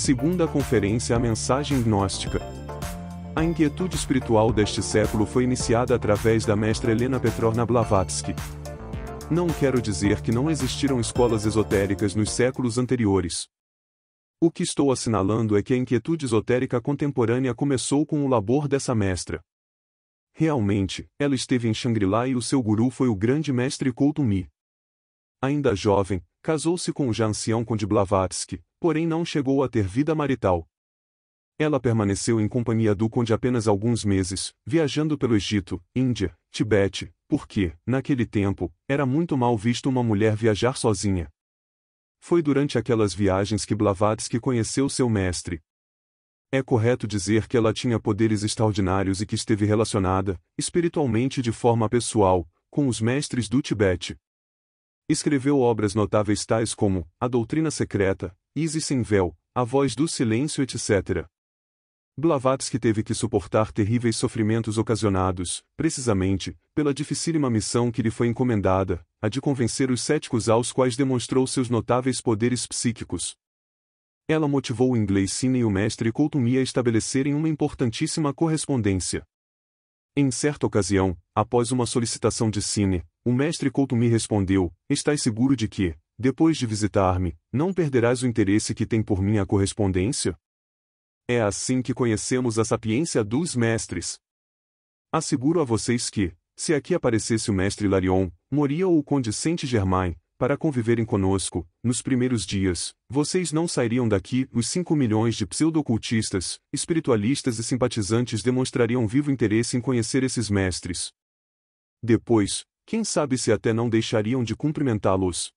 Segunda conferência A Mensagem Gnóstica. A inquietude espiritual deste século foi iniciada através da mestra Helena Petrovna Blavatsky. Não quero dizer que não existiram escolas esotéricas nos séculos anteriores. O que estou assinalando é que a inquietude esotérica contemporânea começou com o labor dessa mestra. Realmente, ela esteve em Shangri-La e o seu guru foi o grande mestre Koutumi. Ainda jovem, casou-se com o já ancião conde Blavatsky, porém não chegou a ter vida marital. Ela permaneceu em companhia do conde apenas alguns meses, viajando pelo Egito, Índia, Tibete, porque, naquele tempo, era muito mal visto uma mulher viajar sozinha. Foi durante aquelas viagens que Blavatsky conheceu seu mestre. É correto dizer que ela tinha poderes extraordinários e que esteve relacionada, espiritualmente de forma pessoal, com os mestres do Tibete. Escreveu obras notáveis tais como A Doutrina Secreta, Isis Sem Véu, A Voz do Silêncio, etc. Blavatsky teve que suportar terríveis sofrimentos ocasionados, precisamente, pela dificílima missão que lhe foi encomendada, a de convencer os céticos aos quais demonstrou seus notáveis poderes psíquicos. Ela motivou o inglês Sidney e o mestre Koutumi a estabelecerem uma importantíssima correspondência. Em certa ocasião, após uma solicitação de Sidney, o mestre Koutumi respondeu: "Estás seguro de que, depois de visitar-me, não perderás o interesse que tem por minha correspondência?" É assim que conhecemos a sapiência dos mestres. Asseguro a vocês que, se aqui aparecesse o mestre Larion, Moria ou o conde Saint-Germain, para conviverem conosco, nos primeiros dias, vocês não sairiam daqui. Os 5 milhões de pseudo-ocultistas, espiritualistas e simpatizantes demonstrariam vivo interesse em conhecer esses mestres. Depois, quem sabe se até não deixariam de cumprimentá-los.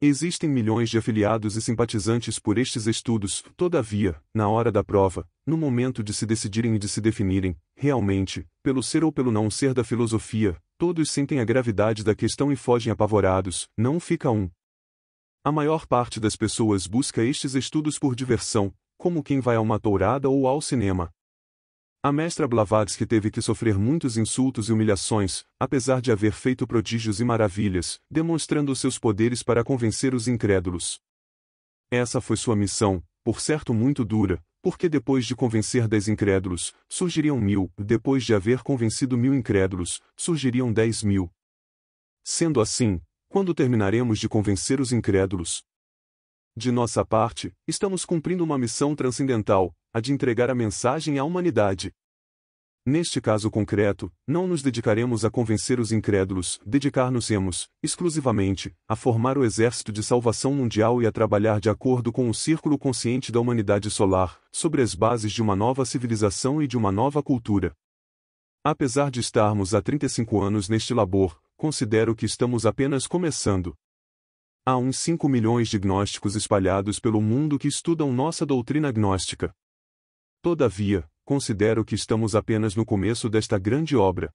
Existem milhões de afiliados e simpatizantes por estes estudos, todavia, na hora da prova, no momento de se decidirem e de se definirem, realmente, pelo ser ou pelo não ser da filosofia, todos sentem a gravidade da questão e fogem apavorados, não fica um. A maior parte das pessoas busca estes estudos por diversão, como quem vai a uma tourada ou ao cinema. A mestra Blavatsky teve que sofrer muitos insultos e humilhações, apesar de haver feito prodígios e maravilhas, demonstrando seus poderes para convencer os incrédulos. Essa foi sua missão, por certo muito dura, porque depois de convencer 10 incrédulos, surgiriam 1000, depois de haver convencido 1000 incrédulos, surgiriam 10.000. Sendo assim, quando terminaremos de convencer os incrédulos? De nossa parte, estamos cumprindo uma missão transcendental, a de entregar a mensagem à humanidade. Neste caso concreto, não nos dedicaremos a convencer os incrédulos, dedicar-nos-emos, exclusivamente, a formar o exército de salvação mundial e a trabalhar de acordo com o círculo consciente da humanidade solar, sobre as bases de uma nova civilização e de uma nova cultura. Apesar de estarmos há 35 anos neste labor, considero que estamos apenas começando. Há uns 5 milhões de gnósticos espalhados pelo mundo que estudam nossa doutrina gnóstica. Todavia, considero que estamos apenas no começo desta grande obra.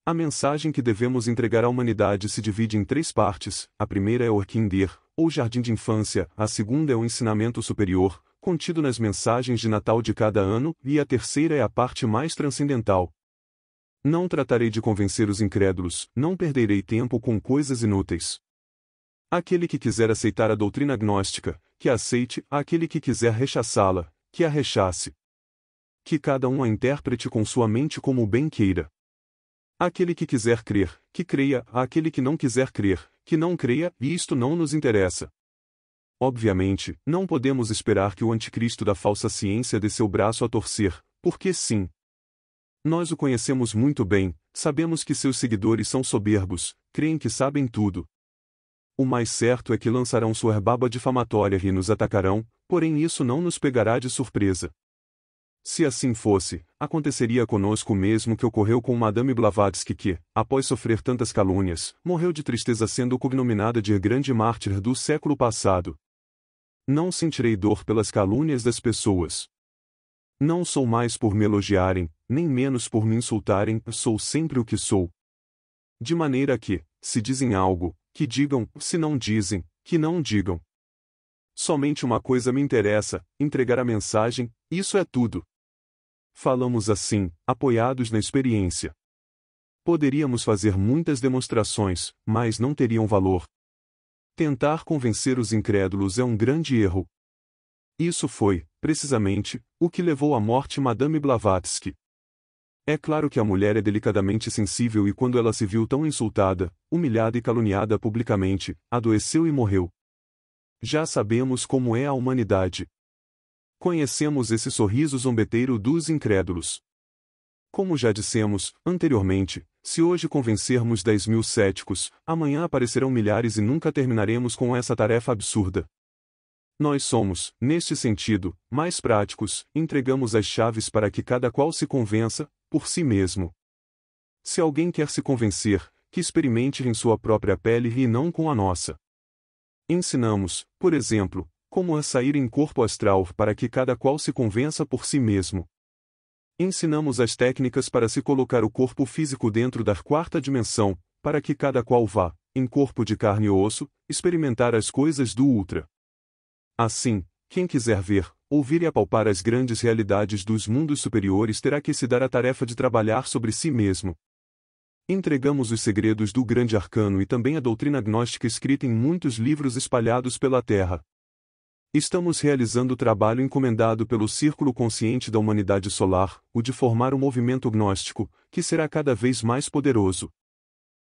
A mensagem que devemos entregar à humanidade se divide em 3 partes: a primeira é o Kinder, ou jardim de infância, a segunda é o ensinamento superior, contido nas mensagens de Natal de cada ano, e a terceira é a parte mais transcendental. Não tratarei de convencer os incrédulos, não perderei tempo com coisas inúteis. Aquele que quiser aceitar a doutrina gnóstica, que a aceite; aquele que quiser rechaçá-la, que a rechace. Que cada um a interprete com sua mente como bem queira. Aquele que quiser crer, que creia; aquele que não quiser crer, que não creia, e isto não nos interessa. Obviamente, não podemos esperar que o anticristo da falsa ciência dê seu braço a torcer, porque sim. Nós o conhecemos muito bem, sabemos que seus seguidores são soberbos, creem que sabem tudo. O mais certo é que lançarão sua baba difamatória e nos atacarão, porém isso não nos pegará de surpresa. Se assim fosse, aconteceria conosco o mesmo que ocorreu com Madame Blavatsky que, após sofrer tantas calúnias, morreu de tristeza sendo cognominada de grande mártir do século passado. Não sentirei dor pelas calúnias das pessoas. Não sou mais por me elogiarem, nem menos por me insultarem, sou sempre o que sou. De maneira que, se dizem algo, que digam; se não dizem, que não digam. Somente uma coisa me interessa: entregar a mensagem, isso é tudo. Falamos assim, apoiados na experiência. Poderíamos fazer muitas demonstrações, mas não teriam valor. Tentar convencer os incrédulos é um grande erro. Isso foi, precisamente, o que levou à morte Madame Blavatsky. É claro que a mulher é delicadamente sensível e quando ela se viu tão insultada, humilhada e caluniada publicamente, adoeceu e morreu. Já sabemos como é a humanidade. Conhecemos esse sorriso zombeteiro dos incrédulos. Como já dissemos, anteriormente, se hoje convencermos 10.000 céticos, amanhã aparecerão milhares e nunca terminaremos com essa tarefa absurda. Nós somos, neste sentido, mais práticos, entregamos as chaves para que cada qual se convença, por si mesmo. Se alguém quer se convencer, que experimente em sua própria pele e não com a nossa. Ensinamos, por exemplo, como a sair em corpo astral para que cada qual se convença por si mesmo. Ensinamos as técnicas para se colocar o corpo físico dentro da quarta dimensão, para que cada qual vá, em corpo de carne e osso, experimentar as coisas do ultra. Assim, quem quiser ver, ouvir e apalpar as grandes realidades dos mundos superiores terá que se dar a tarefa de trabalhar sobre si mesmo. Entregamos os segredos do grande arcano e também a doutrina gnóstica escrita em muitos livros espalhados pela Terra. Estamos realizando o trabalho encomendado pelo Círculo Consciente da Humanidade Solar, o de formar um movimento gnóstico, que será cada vez mais poderoso.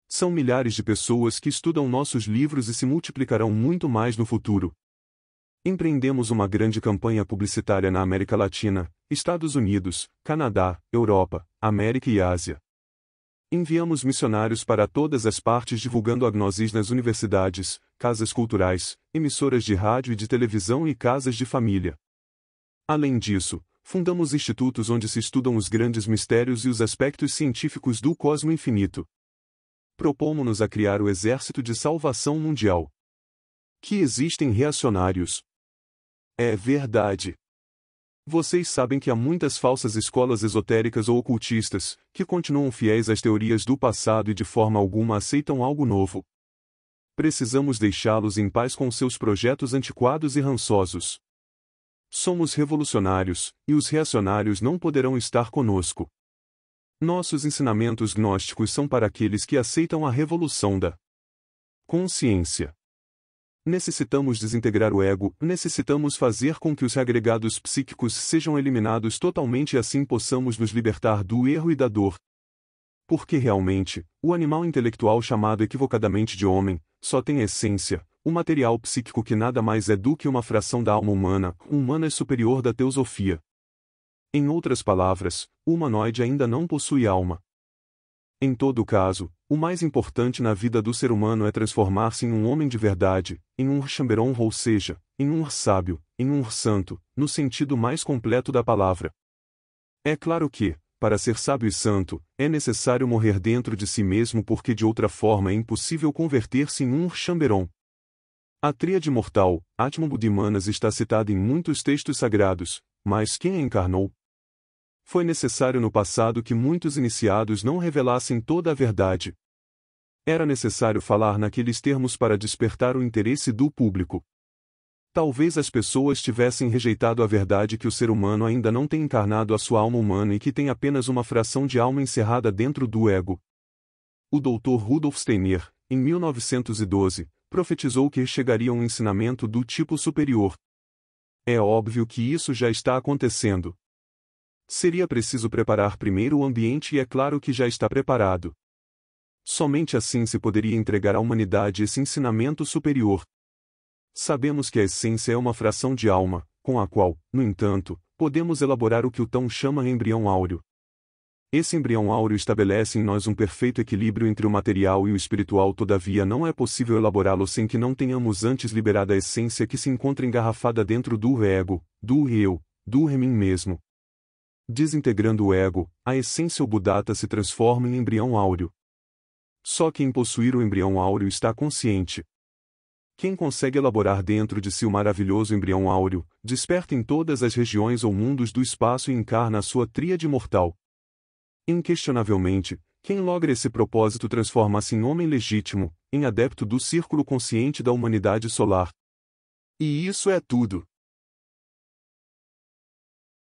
São milhares de pessoas que estudam nossos livros e se multiplicarão muito mais no futuro. Empreendemos uma grande campanha publicitária na América Latina, Estados Unidos, Canadá, Europa, América e Ásia. Enviamos missionários para todas as partes divulgando a gnosis nas universidades, casas culturais, emissoras de rádio e de televisão e casas de família. Além disso, fundamos institutos onde se estudam os grandes mistérios e os aspectos científicos do cosmo infinito. Propomos-nos a criar o Exército de Salvação Mundial. Que existem reacionários. É verdade. Vocês sabem que há muitas falsas escolas esotéricas ou ocultistas, que continuam fiéis às teorias do passado e de forma alguma aceitam algo novo. Precisamos deixá-los em paz com seus projetos antiquados e rançosos. Somos revolucionários, e os reacionários não poderão estar conosco. Nossos ensinamentos gnósticos são para aqueles que aceitam a revolução da consciência. Necessitamos desintegrar o ego, necessitamos fazer com que os agregados psíquicos sejam eliminados totalmente e assim possamos nos libertar do erro e da dor. Porque realmente, o animal intelectual chamado equivocadamente de homem, só tem essência, o material psíquico que nada mais é do que uma fração da alma humana, um humano é superior da teosofia. Em outras palavras, o humanoide ainda não possui alma. Em todo caso, o mais importante na vida do ser humano é transformar-se em um homem de verdade, em um Chamberon ou seja, em um sábio, em um santo, no sentido mais completo da palavra. É claro que, para ser sábio e santo, é necessário morrer dentro de si mesmo porque de outra forma é impossível converter-se em um Chamberon. A tríade mortal, Atman Buddha e Manas está citada em muitos textos sagrados, mas quem a encarnou? Foi necessário no passado que muitos iniciados não revelassem toda a verdade. Era necessário falar naqueles termos para despertar o interesse do público. Talvez as pessoas tivessem rejeitado a verdade que o ser humano ainda não tem encarnado a sua alma humana e que tem apenas uma fração de alma encerrada dentro do ego. O Dr. Rudolf Steiner, em 1912, profetizou que chegaria um ensinamento do tipo superior. É óbvio que isso já está acontecendo. Seria preciso preparar primeiro o ambiente e é claro que já está preparado. Somente assim se poderia entregar à humanidade esse ensinamento superior. Sabemos que a essência é uma fração de alma, com a qual, no entanto, podemos elaborar o que o Tão chama embrião áureo. Esse embrião áureo estabelece em nós um perfeito equilíbrio entre o material e o espiritual, todavia não é possível elaborá-lo sem que não tenhamos antes liberado a essência que se encontra engarrafada dentro do ego, do eu, do mim mesmo. Desintegrando o ego, a essência ou Buddhata se transforma em embrião áureo. Só quem possuir o embrião áureo está consciente. Quem consegue elaborar dentro de si o maravilhoso embrião áureo, desperta em todas as regiões ou mundos do espaço e encarna a sua tríade mortal. Inquestionavelmente, quem logra esse propósito transforma-se em homem legítimo, em adepto do círculo consciente da humanidade solar. E isso é tudo.